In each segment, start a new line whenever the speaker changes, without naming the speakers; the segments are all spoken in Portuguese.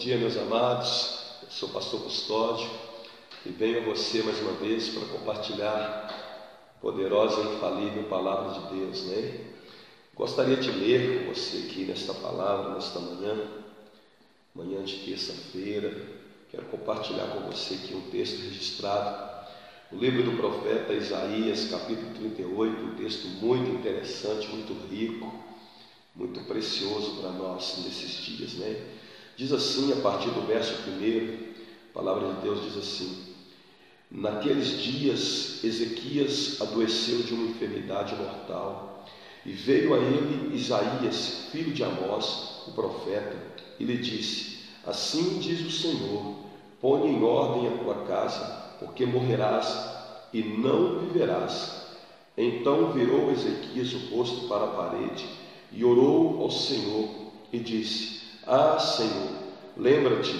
dia, meus amados. Eu sou o pastor Custódio e venho a você mais uma vez para compartilhar a poderosa e infalível palavra de Deus, né? Gostaria de ler com você aqui nesta palavra, nesta manhã de terça-feira. Quero compartilhar com você aqui um texto registrado no livro do profeta Isaías, capítulo 38, um texto muito interessante, muito rico, muito precioso para nós nesses dias, né? Diz assim, a partir do verso 1, a palavra de Deus diz assim: naqueles dias Ezequias adoeceu de uma enfermidade mortal, e veio a ele Isaías, filho de Amós, o profeta, e lhe disse: assim diz o Senhor, põe em ordem a tua casa, porque morrerás e não viverás. Então virou Ezequias o rosto para a parede e orou ao Senhor e disse: ah, Senhor, lembra-te,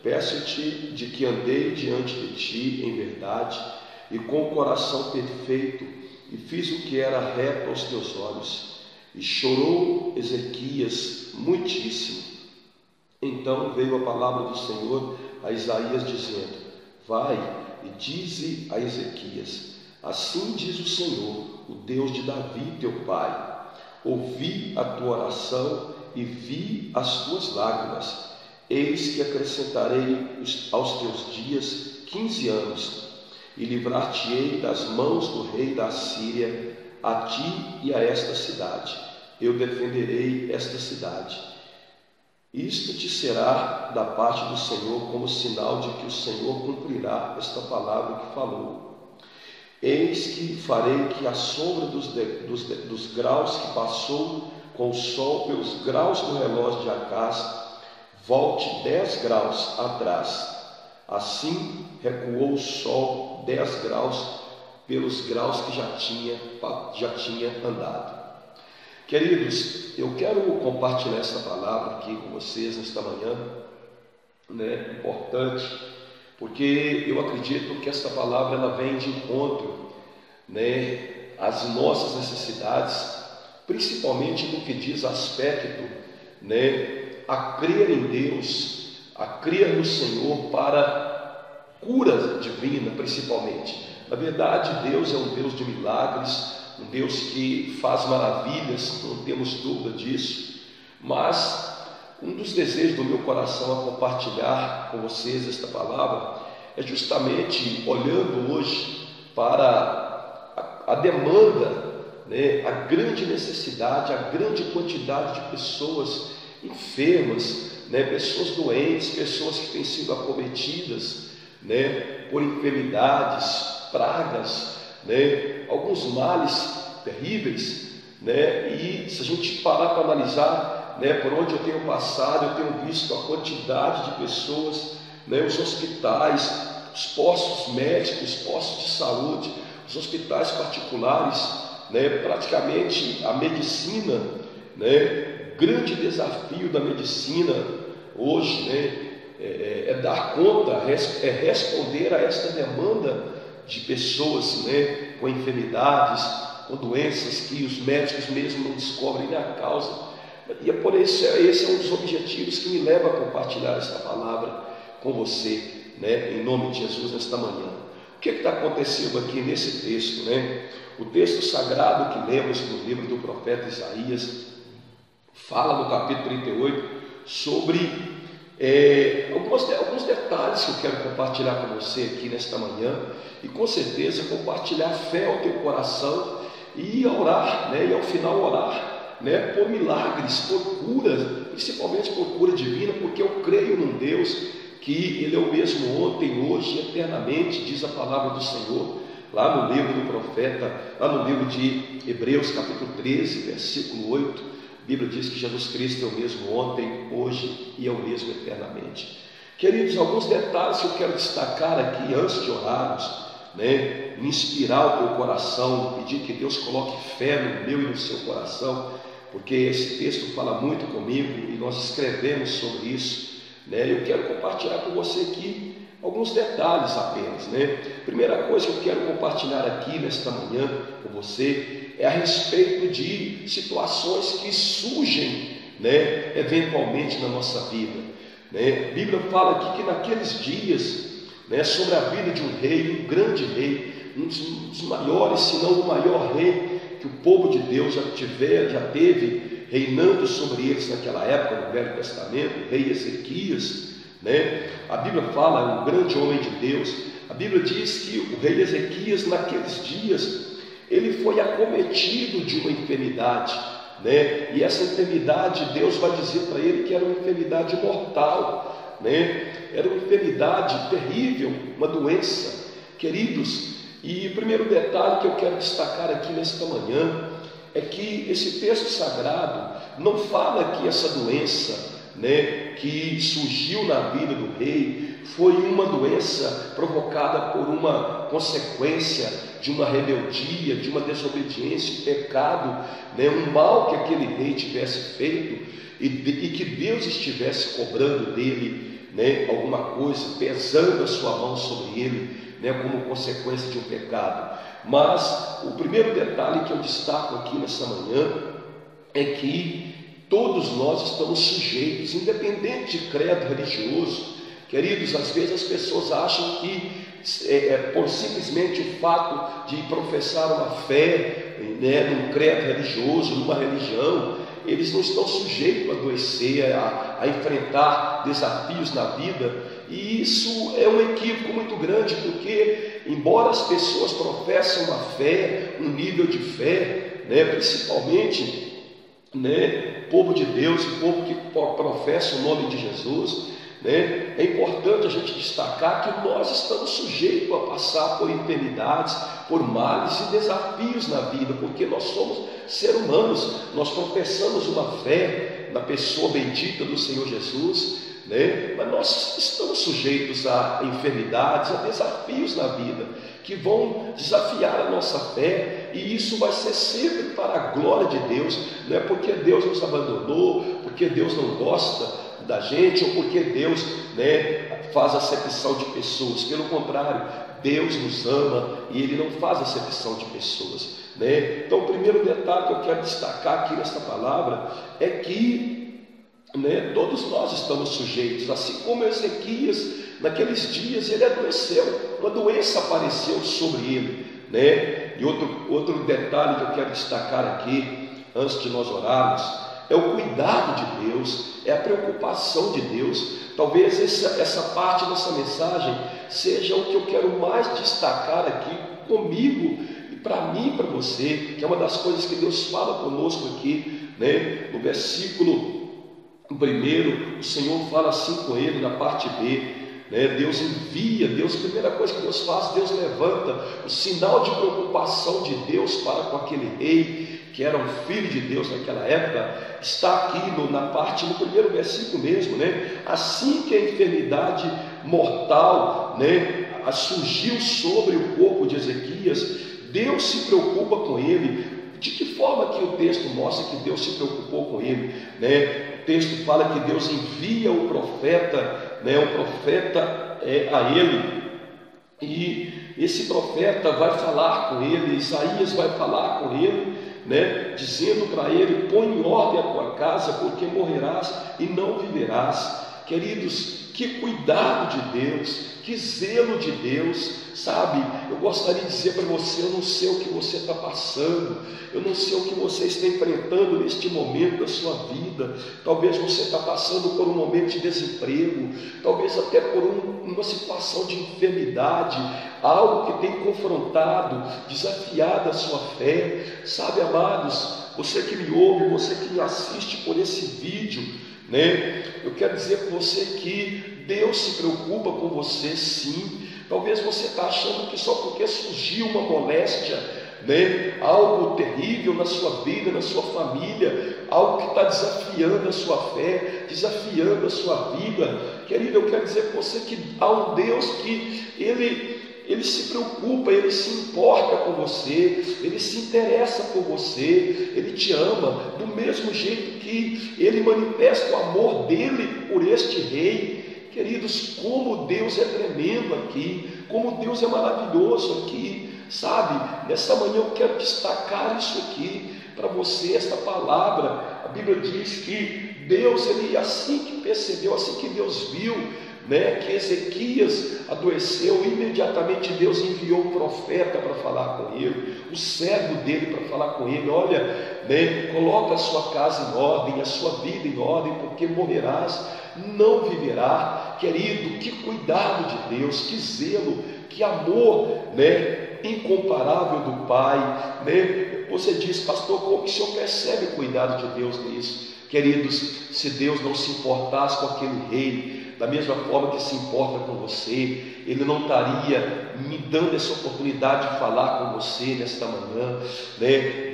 peço-te de que andei diante de ti em verdade e com o coração perfeito, e fiz o que era reto aos teus olhos. E chorou Ezequias muitíssimo. Então veio a palavra do Senhor a Isaías dizendo: vai e dize a Ezequias: assim diz o Senhor, o Deus de Davi teu pai, ouvi a tua oração e vi as tuas lágrimas. Eis que acrescentarei aos teus dias 15 anos, e livrar-te-ei das mãos do rei da Assíria, a ti e a esta cidade. Eu defenderei esta cidade. Isto te será da parte do Senhor como sinal de que o Senhor cumprirá esta palavra que falou. Eis que farei que a sombra dos graus que passou com o sol pelos graus do relógio de Acás volte 10 graus atrás. Assim recuou o sol 10 graus pelos graus que já tinha andado. Queridos, eu quero compartilhar essa palavra aqui com vocês nesta manhã, né? Importante, porque eu acredito que esta palavra ela vem de encontro, né, às nossas necessidades, principalmente no que diz aspecto, né, a crer em Deus, a crer no Senhor para cura divina, principalmente. Na verdade, Deus é um Deus de milagres, um Deus que faz maravilhas, não temos dúvida disso, mas um dos desejos do meu coração a compartilhar com vocês esta palavra é justamente olhando hoje para a demanda, né, a grande necessidade, a grande quantidade de pessoas enfermas, né, pessoas doentes, pessoas que têm sido acometidas, né, por enfermidades, pragas, né, alguns males terríveis, né, e se a gente parar para analisar, né, por onde eu tenho passado, eu tenho visto a quantidade de pessoas, né, os hospitais, os postos médicos, os postos de saúde, os hospitais particulares, né, praticamente a medicina, né, grande desafio da medicina hoje, né, é dar conta, é responder a esta demanda de pessoas, né, com enfermidades, com doenças que os médicos mesmo não descobrem a causa. E é por isso, esse é um dos objetivos que me leva a compartilhar esta palavra com você, né, em nome de Jesus nesta manhã. O que está acontecendo aqui nesse texto, né? O texto sagrado que lemos no livro do profeta Isaías fala no capítulo 38 sobre alguns detalhes que eu quero compartilhar com você aqui nesta manhã, e com certeza compartilhar fé ao teu coração e orar, né? E ao final orar, né, por milagres, por cura, principalmente por cura divina, porque eu creio num Deus que Ele é o mesmo ontem, hoje e eternamente, diz a palavra do Senhor, lá no livro do profeta, lá no livro de Hebreus, capítulo 13, versículo 8, a Bíblia diz que Jesus Cristo é o mesmo ontem, hoje e é o mesmo eternamente. Queridos, alguns detalhes que eu quero destacar aqui antes de orarmos, né, inspirar o teu coração, pedir que Deus coloque fé no meu e no seu coração, porque esse texto fala muito comigo e nós escrevemos sobre isso, né? Eu quero compartilhar com você aqui alguns detalhes apenas, né? Primeira coisa que eu quero compartilhar aqui nesta manhã com você é a respeito de situações que surgem, né, eventualmente na nossa vida. né? A Bíblia fala aqui que naqueles dias, né, sobre a vida de um rei, um grande rei, um dos maiores, se não o maior rei que o povo de Deus já teve reinando sobre eles naquela época, no Velho Testamento, o rei Ezequias, né? A Bíblia fala, um grande homem de Deus. A Bíblia diz que o rei Ezequias, naqueles dias, ele foi acometido de uma enfermidade, né? E essa enfermidade, Deus vai dizer para ele que era uma enfermidade mortal, né? Era uma enfermidade terrível, uma doença, queridos. E o primeiro detalhe que eu quero destacar aqui nesta manhã é que esse texto sagrado não fala que essa doença, né, que surgiu na vida do rei foi uma doença provocada por uma consequência de uma rebeldia, de uma desobediência, um pecado, né, um mal que aquele rei tivesse feito e que Deus estivesse cobrando dele, né, alguma coisa, pesando a sua mão sobre ele, né, como consequência de um pecado. Mas o primeiro detalhe que eu destaco aqui nessa manhã é que todos nós estamos sujeitos, independente de credo religioso. Queridos, às vezes as pessoas acham que por simplesmente o fato de professar uma fé, né, num credo religioso, numa religião, eles não estão sujeitos a adoecer, a enfrentar desafios na vida. E isso é um equívoco muito grande, porque embora as pessoas professem uma fé, um nível de fé, né, principalmente, né, povo de Deus, o povo que professa o nome de Jesus, né, é importante a gente destacar que nós estamos sujeitos a passar por enfermidades, por males e desafios na vida, porque nós somos seres humanos, nós professamos uma fé na pessoa bendita do Senhor Jesus, né? Mas nós estamos sujeitos a enfermidades, a desafios na vida, que vão desafiar a nossa fé, e isso vai ser sempre para a glória de Deus. Não é porque Deus nos abandonou, porque Deus não gosta da gente, ou porque Deus, né, faz acepção de pessoas. Pelo contrário, Deus nos ama e Ele não faz acepção de pessoas, né? Então, o primeiro detalhe que eu quero destacar aqui nesta palavra é que, né, todos nós estamos sujeitos, assim como Ezequias, naqueles dias ele adoeceu, uma doença apareceu sobre ele, né? E outro detalhe que eu quero destacar aqui, antes de nós orarmos, é o cuidado de Deus, é a preocupação de Deus. Talvez essa parte dessa mensagem seja o que eu quero mais destacar aqui comigo, e para mim e para você, que é uma das coisas que Deus fala conosco aqui, né? No versículo 1, o Senhor fala assim com ele na parte B, né? Deus envia, a primeira coisa que Deus faz, Deus levanta o sinal de preocupação de Deus para com aquele rei, que era um filho de Deus naquela época. Está aqui no primeiro versículo mesmo, né? Assim que a enfermidade mortal, né, surgiu sobre o corpo de Ezequias, Deus se preocupa com ele. De que forma que o texto mostra que Deus se preocupou com ele, né? O texto fala que Deus envia o profeta, né, a ele, e esse profeta vai falar com ele, Isaías vai falar com ele, né, dizendo para ele: põe em ordem a tua casa, porque morrerás e não viverás. Queridos, que cuidado de Deus, que zelo de Deus, sabe? Eu gostaria de dizer para você, eu não sei o que você está passando, eu não sei o que você está enfrentando neste momento da sua vida. Talvez você está passando por um momento de desemprego, talvez até por uma situação de enfermidade, algo que tem confrontado, desafiado a sua fé, sabe, amados? Você que me ouve, você que me assiste por esse vídeo, né? Eu quero dizer para você que Deus se preocupa com você, sim. Talvez você está achando que só porque surgiu uma moléstia, né, algo terrível na sua vida, na sua família, algo que está desafiando a sua fé, desafiando a sua vida, querido, eu quero dizer para você que há um Deus que Ele se preocupa, Ele se importa com você, Ele se interessa por você, Ele te ama, do mesmo jeito que Ele manifesta o amor dEle por este rei. Queridos, como Deus é tremendo aqui, como Deus é maravilhoso aqui, sabe? Nessa manhã eu quero destacar isso aqui para você, esta palavra. A Bíblia diz que Deus, ele assim que percebeu, assim que Deus viu, que Ezequias adoeceu, imediatamente Deus enviou um profeta para falar com ele, o servo dele para falar com ele: olha, coloca a sua casa em ordem, a sua vida em ordem, porque morrerás, não viverá. Querido, que cuidado de Deus, que zelo, que amor, incomparável do Pai, Você diz: pastor, como que o senhor percebe o cuidado de Deus nisso? Queridos, se Deus não se importasse com aquele rei, da mesma forma que se importa com você, Ele não estaria me dando essa oportunidade de falar com você nesta manhã,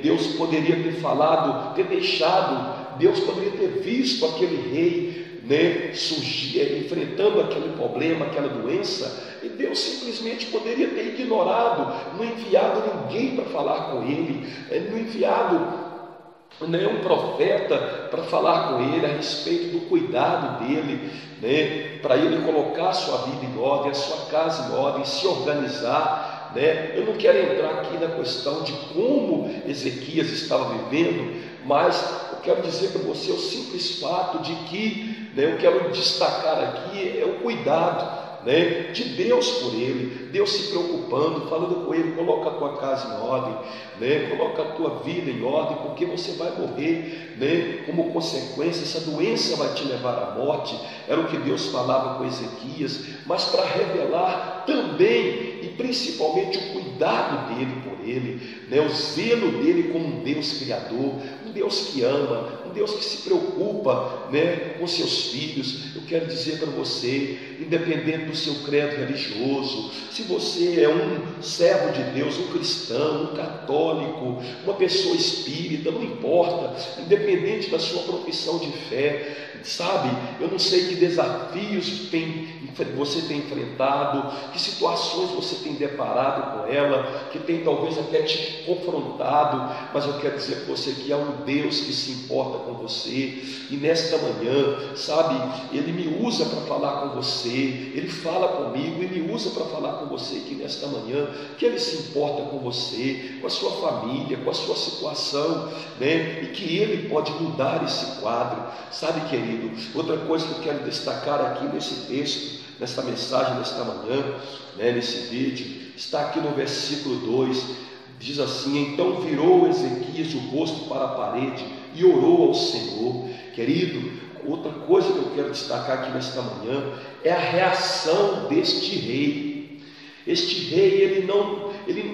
Deus poderia ter falado, ter deixado, Deus poderia ter visto aquele rei, surgir, enfrentando aquele problema, aquela doença, e Deus simplesmente poderia ter ignorado, não enviado ninguém para falar com ele, não enviado um profeta para falar com ele a respeito do cuidado dele, para ele colocar a sua vida em ordem, a sua casa em ordem, se organizar, Eu não quero entrar aqui na questão de como Ezequias estava vivendo, mas eu quero dizer para você o simples fato de que, eu quero destacar aqui é o cuidado, de Deus por ele, Deus se preocupando, falando com ele: coloca a tua casa em ordem, coloca a tua vida em ordem, porque você vai morrer, como consequência, essa doença vai te levar à morte. Era o que Deus falava com Ezequias, mas para revelar também e principalmente o cuidado dele por ele, o zelo dele como um Deus criador, um Deus que ama, um Deus que se preocupa, com seus filhos. Eu quero dizer para você, independente do seu credo religioso, se você é um servo de Deus, um cristão, um católico, uma pessoa espírita, não importa, independente da sua profissão de fé, sabe, eu não sei que desafios você tem enfrentado, que situações você tem deparado com ela, que tem talvez até te confrontado, mas eu quero dizer para você que há um Deus que se importa com você, e nesta manhã, sabe, Ele me usa para falar com você, Ele fala comigo e me usa para falar com você aqui nesta manhã, que Ele se importa com você, com a sua família, com a sua situação, e que Ele pode mudar esse quadro, sabe, querido. Outra coisa que eu quero destacar aqui nesse texto, nessa mensagem, nesta manhã, nesse vídeo, está aqui no versículo 2, diz assim: então virou Ezequias o rosto para a parede e orou ao Senhor. Querido, outra coisa que eu quero destacar aqui nesta manhã é a reação deste rei. Este rei, ele não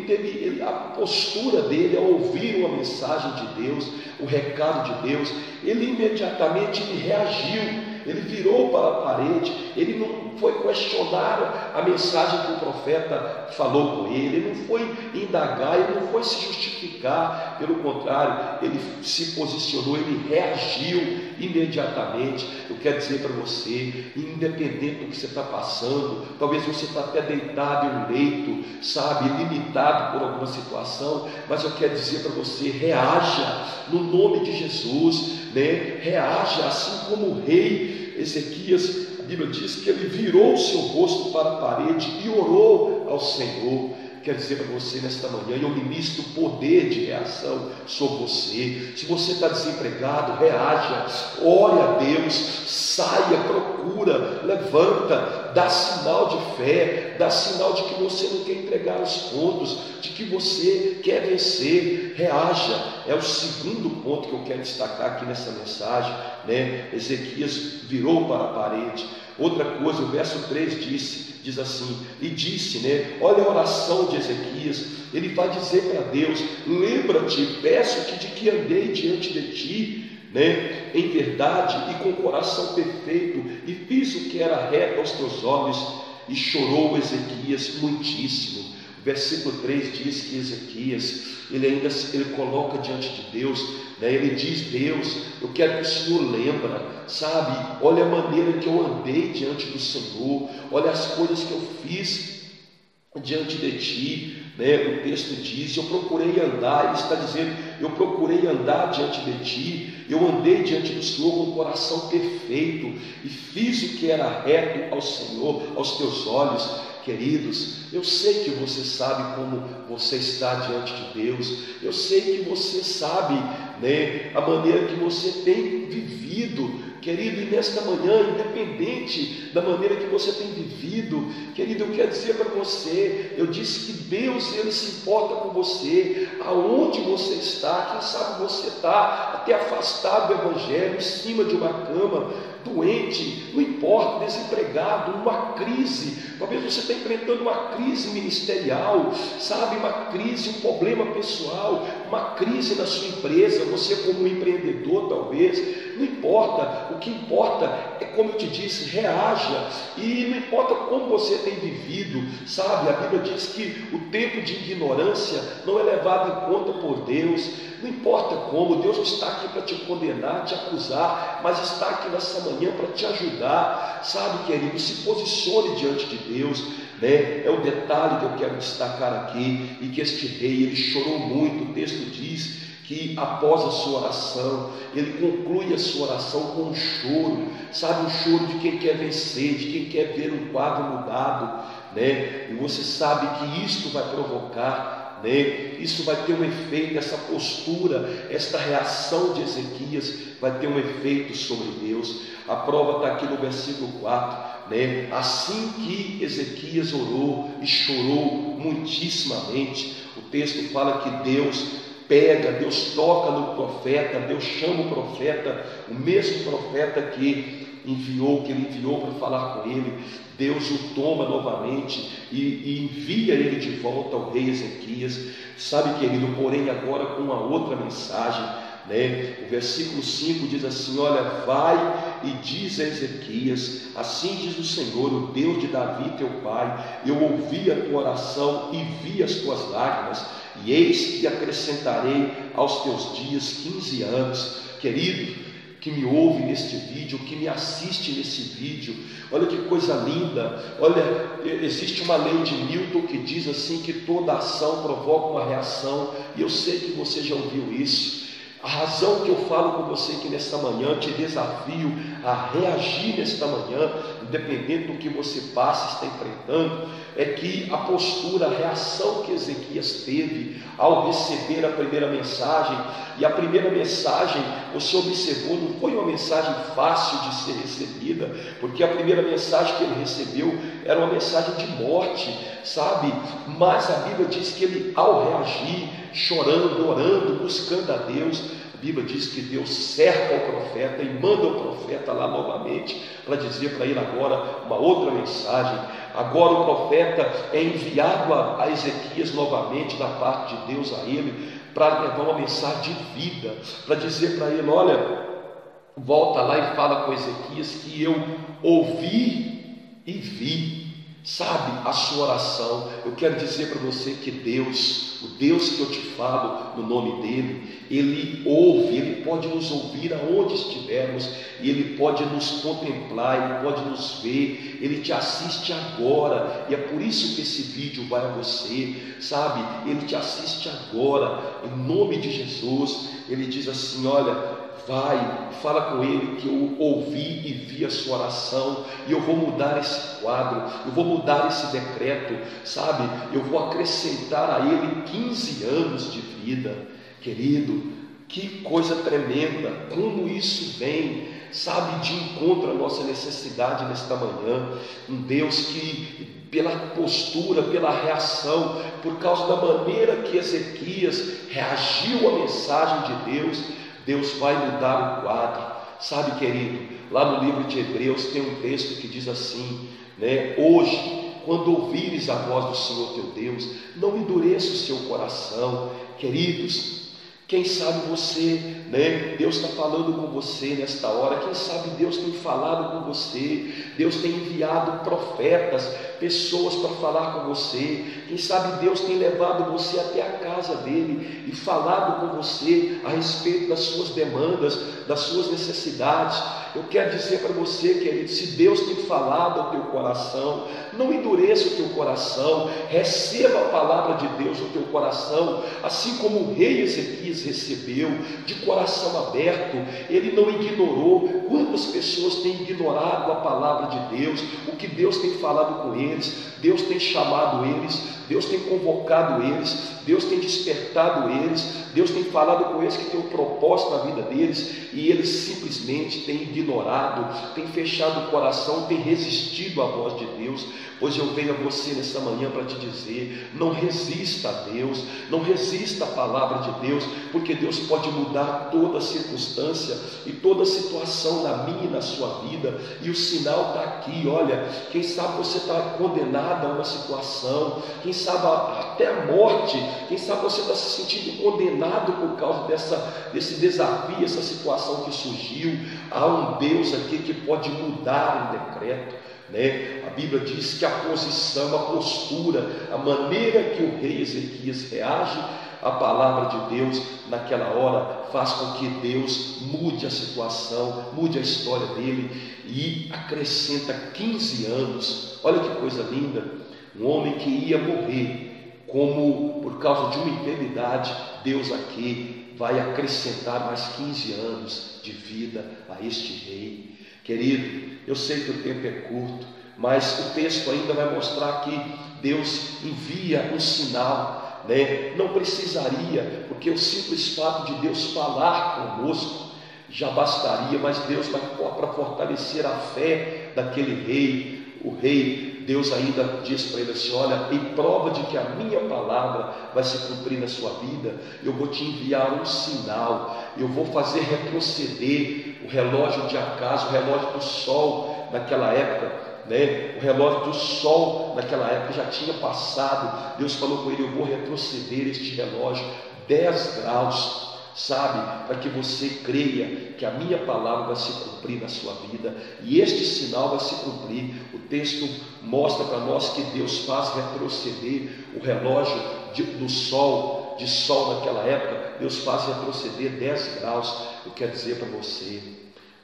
teve, a postura dele ao ouvir uma mensagem de Deus, o recado de Deus, ele imediatamente reagiu. Ele virou para a parede, ele não foi questionar a mensagem que o profeta falou com ele não foi indagar, ele não foi se justificar, pelo contrário, ele se posicionou, ele reagiu imediatamente. Eu quero dizer para você, independente do que você está passando, talvez você está até deitado em um leito, sabe, limitado por alguma situação, mas eu quero dizer para você, reaja no nome de Jesus, reaja assim como o rei Ezequias. A Bíblia diz que ele virou o seu rosto para a parede e orou ao Senhor. Quero dizer para você nesta manhã, eu ministro poder de reação sobre você. Se você está desempregado, reaja, ore a Deus, saia, procura, levanta, dá sinal de fé, dá sinal de que você não quer entregar os pontos, de que você quer vencer, reaja. É o segundo ponto que eu quero destacar aqui nessa mensagem, Ezequias virou para a parede. Outra coisa, o verso 3 diz assim, e disse, olha a oração de Ezequias, ele vai dizer para Deus: lembra-te, peço-te de que andei diante de ti, em verdade e com coração perfeito, e fiz o que era reto aos teus olhos. E chorou Ezequias muitíssimo. O versículo 3 diz que Ezequias, ele coloca diante de Deus, ele diz: Deus, eu quero que o Senhor lembra, sabe, olha a maneira que eu andei diante do Senhor, olha as coisas que eu fiz diante de ti, o texto diz: eu procurei andar, ele está dizendo, eu procurei andar diante de ti, eu andei diante do Senhor com o coração perfeito, e fiz o que era reto ao Senhor, aos teus olhos. Queridos, eu sei que você sabe como você está diante de Deus, eu sei que você sabe, a maneira que você tem vivido, querido, e nesta manhã, independente da maneira que você tem vivido, querido, eu quero dizer para você, eu disse que Deus, Ele se importa com você, aonde você está, quem sabe você está até afastado do Evangelho, em cima de uma cama, doente, não importa, desempregado, uma crise, talvez você esteja enfrentando uma crise ministerial, sabe, uma crise, um problema pessoal, uma crise na sua empresa, você como um empreendedor talvez, não importa, o que importa é como eu te disse, reaja, e não importa como você tem vivido, sabe, a Bíblia diz que o tempo de ignorância não é levado em conta por Deus, não importa como, Deus não está aqui para te condenar, te acusar, mas está aqui nessa manhã para te ajudar, sabe, querido, se posicione diante de Deus, né? É o detalhe que eu quero destacar aqui, e que este rei, ele chorou muito, o texto diz que após a sua oração, ele conclui a sua oração com um choro, sabe, um choro de quem quer vencer, de quem quer ver um quadro mudado, né? E você sabe que isto vai provocar, né? Isso vai ter um efeito, essa postura, esta reação de Ezequias vai ter um efeito sobre Deus. A prova está aqui no versículo 4, né? Assim que Ezequias orou e chorou muitíssimamente, o texto fala que Deus toca no profeta, Deus chama o profeta, o mesmo profeta que ele enviou para falar com ele, Deus o toma novamente e envia ele de volta ao rei Ezequias, sabe, querido, porém agora com uma outra mensagem, né? O versículo 5 diz assim: olha, vai e diz a Ezequias, assim diz o Senhor, o Deus de Davi teu pai, eu ouvi a tua oração e vi as tuas lágrimas, e eis que acrescentarei aos teus dias 15 anos. Querido, que me ouve neste vídeo, que me assiste nesse vídeo, olha que coisa linda, olha, existe uma lei de Newton que diz assim, que toda ação provoca uma reação, e eu sei que você já ouviu isso. A razão que eu falo com você que nesta manhã, te desafio a reagir nesta manhã, independente do que você passa, está enfrentando, é que a postura, a reação que Ezequias teve ao receber a primeira mensagem, e a primeira mensagem, você observou, não foi uma mensagem fácil de ser recebida, porque a primeira mensagem que ele recebeu era uma mensagem de morte, sabe, mas a Bíblia diz que ele, ao reagir, chorando, orando, buscando a Deus, a Bíblia diz que Deus cerca o profeta e manda o profeta lá novamente para dizer para ele agora uma outra mensagem. Agora o profeta é enviado a Ezequias novamente da parte de Deus a ele, para levar uma mensagem de vida, para dizer para ele: olha, volta lá e fala com Ezequias que eu ouvi e vi, sabe, a sua oração. Eu quero dizer para você que Deus, o Deus que eu te falo no nome dele, ele ouve, ele pode nos ouvir aonde estivermos, e ele pode nos contemplar, ele pode nos ver, ele te assiste agora, e é por isso que esse vídeo vai a você, sabe, ele te assiste agora, em nome de Jesus. Ele diz assim: olha, vai, fala com ele que eu ouvi e vi a sua oração, e eu vou mudar esse quadro, eu vou mudar esse decreto, sabe, eu vou acrescentar a ele 15 anos de vida. Querido, que coisa tremenda, como isso vem, sabe, de encontro à nossa necessidade nesta manhã. Um Deus que, pela postura, pela reação, por causa da maneira que Ezequias reagiu à mensagem de Deus, Deus vai mudar o quadro, sabe, querido. Lá no livro de Hebreus tem um texto que diz assim, né? Hoje, quando ouvires a voz do Senhor teu Deus, não endureça o seu coração. Queridos, quem sabe você, né? Deus está falando com você nesta hora. Quem sabe Deus tem falado com você, Deus tem enviado profetas, pessoas para falar com você. Quem sabe Deus tem levado você até a casa dele e falado com você a respeito das suas demandas, das suas necessidades. Eu quero dizer para você, querido, se Deus tem falado ao teu coração, não endureça o teu coração, receba a palavra de Deus no teu coração, assim como o rei Ezequias Elias recebeu, de coração aberto. Ele não ignorou. Quantas pessoas têm ignorado a palavra de Deus, o que Deus tem falado com eles? Deus tem chamado eles, Deus tem convocado eles, Deus tem despertado eles, Deus tem falado com eles que tem um propósito na vida deles, e eles simplesmente têm ignorado, têm fechado o coração, têm resistido à voz de Deus. Pois eu venho a você nessa manhã para te dizer: não resista a Deus, não resista à palavra de Deus, porque Deus pode mudar toda circunstância e toda situação na minha e na sua vida, e o sinal está aqui. Olha, quem sabe você está condenado a uma situação, quem sabe até a morte, quem sabe você está se sentindo condenado por causa desse desafio, essa situação que surgiu. Há um Deus aqui que pode mudar um decreto, né? A Bíblia diz que a posição, a postura, a maneira que o rei Ezequias reage à palavra de Deus naquela hora faz com que Deus mude a situação, mude a história dele e acrescenta 15 anos. Olha que coisa linda! Um homem que ia morrer, como por causa de uma enfermidade, Deus aqui vai acrescentar mais 15 anos de vida a este rei. Querido, eu sei que o tempo é curto, mas o texto ainda vai mostrar que Deus envia um sinal, né? Não precisaria, porque o simples fato de Deus falar conosco já bastaria, mas Deus vai para fortalecer a fé daquele rei. O rei, Deus ainda diz para ele assim: olha, em prova de que a minha palavra vai se cumprir na sua vida, eu vou te enviar um sinal, eu vou fazer retroceder o relógio de acaso, o relógio do sol naquela época, né? O relógio do sol naquela época já tinha passado. Deus falou com ele: eu vou retroceder este relógio 10 graus, sabe, para que você creia que a minha palavra vai se cumprir na sua vida, e este sinal vai se cumprir. O texto mostra para nós que Deus faz retroceder o relógio de sol naquela época. Deus faz retroceder 10 graus. Eu quero dizer para você,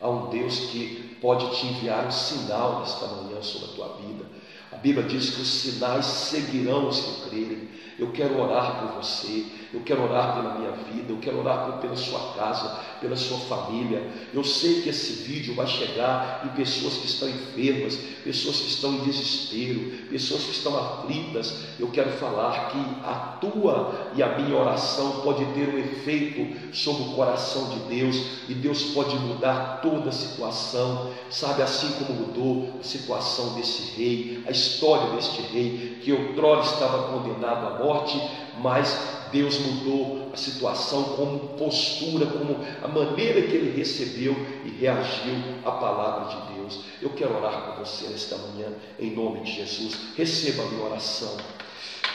há um Deus que pode te enviar um sinal nesta manhã sobre a tua vida. A Bíblia diz que os sinais seguirão os que crerem. Eu quero orar por você, eu quero orar pela minha vida, eu quero orar pela sua casa, pela sua família. Eu sei que esse vídeo vai chegar em pessoas que estão enfermas, pessoas que estão em desespero, pessoas que estão aflitas. Eu quero falar que a tua e a minha oração pode ter um efeito sobre o coração de Deus, e Deus pode mudar toda a situação, sabe, assim como mudou a situação desse rei, a história deste rei, que outrora estava condenado à morte, mas Deus mudou a situação como postura, como a maneira que ele recebeu e reagiu à palavra de Deus. Eu quero orar com você nesta manhã, em nome de Jesus. Receba a minha oração.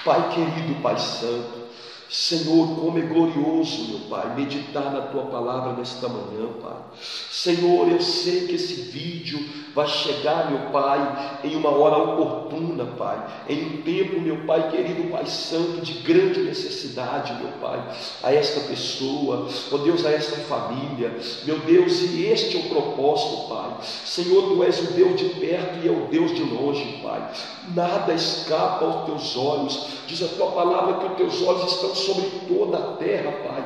Pai querido, Pai santo, Senhor, como é glorioso, meu Pai, meditar na Tua palavra nesta manhã, Pai. Senhor, eu sei que esse vídeo vai chegar, meu Pai, em uma hora oportuna, Pai, em um tempo, meu Pai querido, Pai santo, de grande necessidade, meu Pai, a esta pessoa, ó Deus, a esta família, meu Deus, e este é o propósito, Pai. Senhor, Tu és o Deus de perto e é o Deus de longe, Pai. Nada escapa aos Teus olhos. Diz a Tua palavra que os Teus olhos estão sobre toda a terra, Pai,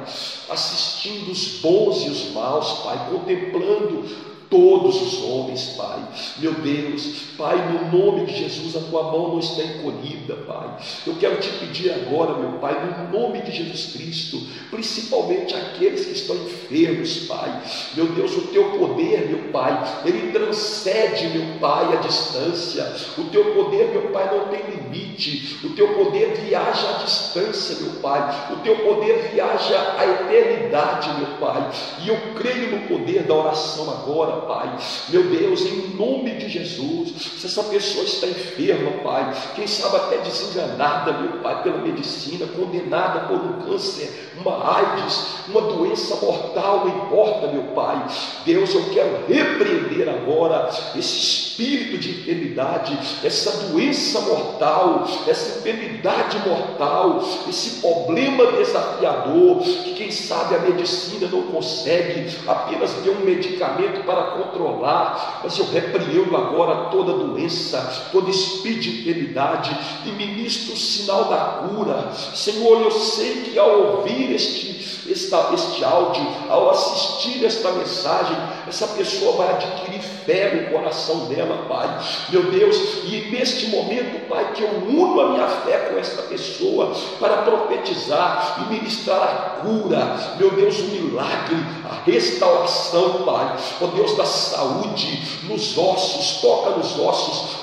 assistindo os bons e os maus, Pai, contemplando todos os homens, Pai. Meu Deus, Pai, no nome de Jesus, a Tua mão não está encolhida, Pai. Eu quero te pedir agora, meu Pai, no nome de Jesus Cristo, principalmente aqueles que estão enfermos, Pai. Meu Deus, o Teu poder, meu Pai, ele transcende, meu Pai, a distância. O Teu poder, meu Pai, não tem limite. O Teu poder viaja à distância, meu Pai. O Teu poder viaja à eternidade, meu Pai. E eu creio no poder da oração agora, Pai. Meu Deus, em nome de Jesus, se essa pessoa está enferma, Pai, quem sabe até desenganada, meu Pai, pela medicina, condenada por um câncer, uma AIDS, uma doença mortal, não importa, meu Pai. Deus, eu quero repreender agora esse espírito de enfermidade, essa doença mortal, essa enfermidade mortal, esse problema desafiador, que quem sabe a medicina não consegue apenas ter um medicamento para controlar, mas eu repreendo agora toda doença, todo espírito de enfermidade e ministro o sinal da cura. Senhor, eu sei que ao ouvir este este áudio, ao assistir esta mensagem, essa pessoa vai adquirir fé no coração dela, Pai, meu Deus, e neste momento, Pai, que eu uno a minha fé com esta pessoa para profetizar e ministrar a cura, meu Deus, o milagre, a restauração, Pai, ó Deus, da saúde, nos ossos,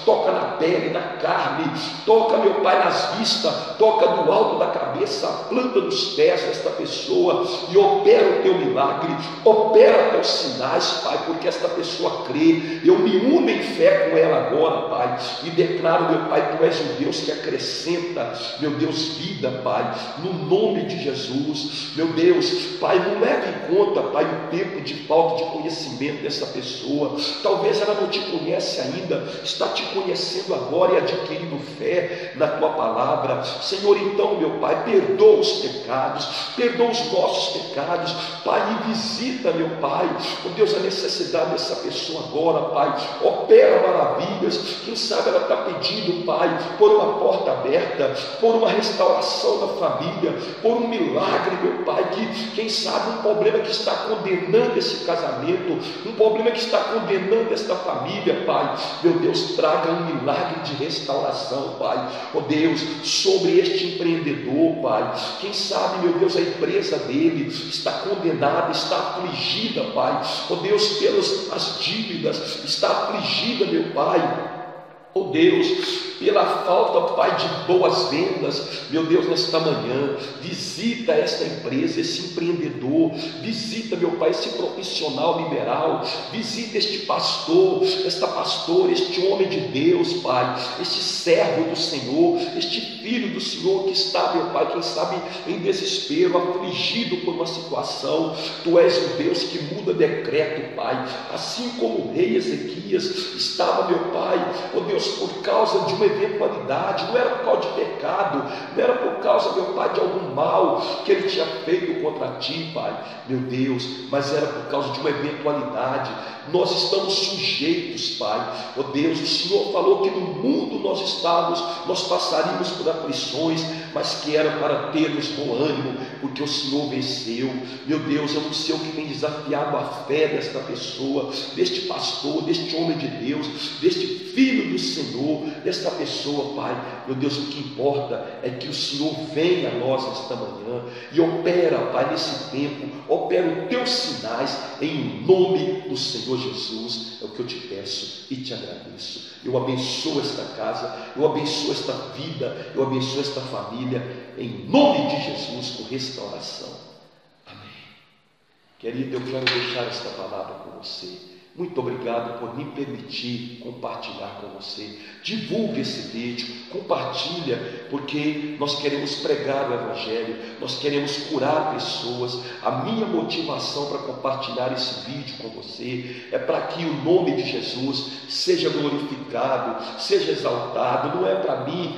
toca na pele, na carne, toca, meu Pai, nas vistas, toca do alto da cabeça, a planta dos pés desta pessoa, e opera o teu milagre, opera teus sinais, Pai, porque esta pessoa crê. Eu me uno em fé com ela agora, Pai, e declaro, meu Pai, tu és um Deus que acrescenta, meu Deus, vida, Pai, no nome de Jesus, meu Deus, Pai, não leve em conta, Pai, o tempo de falta de conhecimento dessa pessoa. Talvez ela não te conhece ainda, está te conhecendo agora e adquirindo fé na tua palavra. Senhor, então, meu Pai, perdoa os pecados, perdoa os nossos pecados, Pai, e visita, meu Pai, oh Deus, a necessidade dessa pessoa agora, Pai, opera maravilhas. Quem sabe ela está pedindo, Pai, por uma porta aberta, por uma restauração da família, por um milagre, meu Pai, que quem sabe um problema que está condenando esse casamento, um problema que está condenando esta família, Pai, meu Deus, traga um milagre de restauração, Pai, oh Deus, sobre este empreendedor, Pai, quem sabe, meu Deus, a empresa dele está condenada, está afligida, Pai, oh Deus, pelas as dívidas, está afligida, meu Pai, oh Deus, pela falta, Pai, de boas vendas, meu Deus, nesta manhã, visita esta empresa, esse empreendedor, visita, meu Pai, esse profissional liberal, visita este pastor, esta pastora, este homem de Deus, Pai, este servo do Senhor, este filho do Senhor que está, meu Pai, quem sabe em desespero, afligido por uma situação. Tu és o Deus que muda decreto, Pai, assim como o rei Ezequias estava, meu Pai, oh Deus, por causa de uma eventualidade, não era por causa de pecado, não era por causa, meu Pai, de algum mal que ele tinha feito contra ti, Pai, meu Deus, mas era por causa de uma eventualidade. Nós estamos sujeitos, Pai, oh Deus, o Senhor falou que no mundo nós passaríamos por aflições, mas que era para termos bom ânimo, porque o Senhor venceu. Meu Deus, eu não sei o que tem desafiado a fé desta pessoa, deste pastor, deste homem de Deus, deste filho do Senhor, desta pessoa, Pai, meu Deus, o que importa é que o Senhor venha a nós esta manhã e opera, Pai, nesse tempo, opera os teus sinais em nome do Senhor Jesus. É o que eu te peço e te agradeço. Eu abençoo esta casa, eu abençoo esta vida, eu abençoo esta família, em nome de Jesus, com restauração. Amém. Querido, eu quero deixar esta palavra com você. Muito obrigado por me permitir compartilhar com você. Divulgue esse vídeo, compartilha, porque nós queremos pregar o Evangelho, nós queremos curar pessoas. A minha motivação para compartilhar esse vídeo com você é para que o nome de Jesus seja glorificado, seja exaltado. Não é para mim,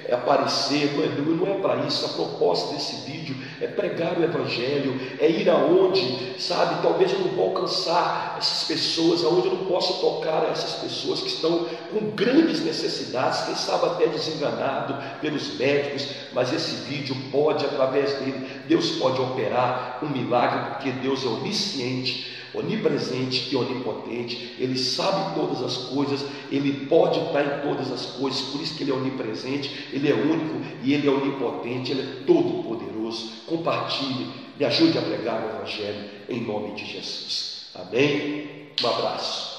aparecer, não é para isso. A proposta desse vídeo é pregar o Evangelho, é ir aonde, sabe, talvez eu não vou alcançar essas pessoas, aonde eu não posso tocar essas pessoas que estão com grandes necessidades, quem sabe até desenganado pelos médicos, mas esse vídeo pode, através dele, Deus pode operar um milagre, porque Deus é onisciente, onipresente e onipotente. Ele sabe todas as coisas, Ele pode estar em todas as coisas, por isso que Ele é onipresente, Ele é único e Ele é onipotente, Ele é todo poderoso. Compartilhe, me ajude a pregar o Evangelho em nome de Jesus. Amém? Um abraço.